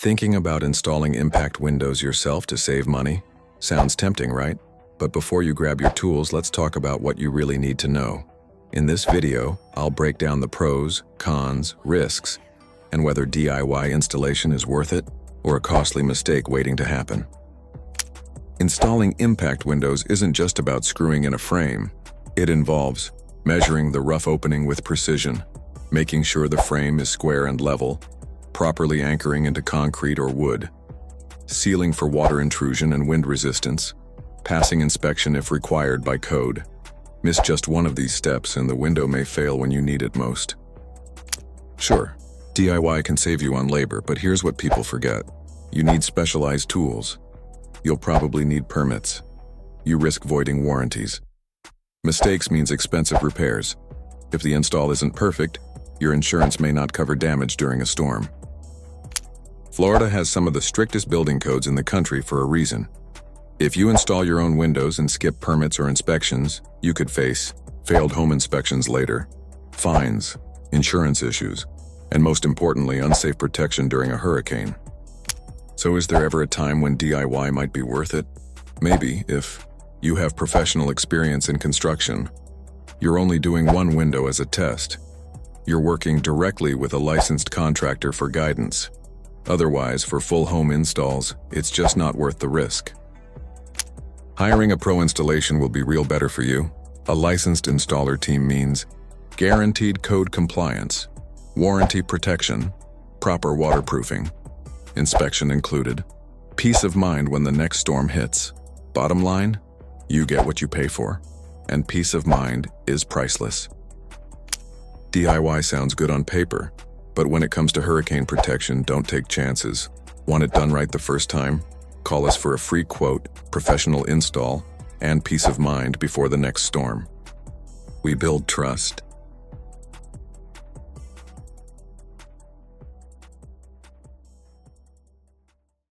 Thinking about installing impact windows yourself to save money? Sounds tempting, right? But before you grab your tools, let's talk about what you really need to know. In this video, I'll break down the pros, cons, risks, and whether DIY installation is worth it or a costly mistake waiting to happen. Installing impact windows isn't just about screwing in a frame. It involves measuring the rough opening with precision, making sure the frame is square and level, properly anchoring into concrete or wood, sealing for water intrusion and wind resistance, passing inspection if required by code. Miss just one of these steps and the window may fail when you need it most. Sure, DIY can save you on labor, but here's what people forget. You need specialized tools. You'll probably need permits. You risk voiding warranties. Mistakes means expensive repairs. If the install isn't perfect, your insurance may not cover damage during a storm. Florida has some of the strictest building codes in the country for a reason. If you install your own windows and skip permits or inspections, you could face failed home inspections later, fines, insurance issues, and most importantly, unsafe protection during a hurricane. So is there ever a time when DIY might be worth it? Maybe, if you have professional experience in construction. You're only doing one window as a test. You're working directly with a licensed contractor for guidance. Otherwise, for full home installs, it's just not worth the risk. Hiring a pro installation will be real better for you. A licensed installer team means guaranteed code compliance, warranty protection, proper waterproofing, inspection included, peace of mind when the next storm hits. Bottom line, you get what you pay for, and peace of mind is priceless. DIY sounds good on paper, but when it comes to hurricane protection, don't take chances. Want it done right the first time? Call us for a free quote, professional install, and peace of mind before the next storm. We build trust.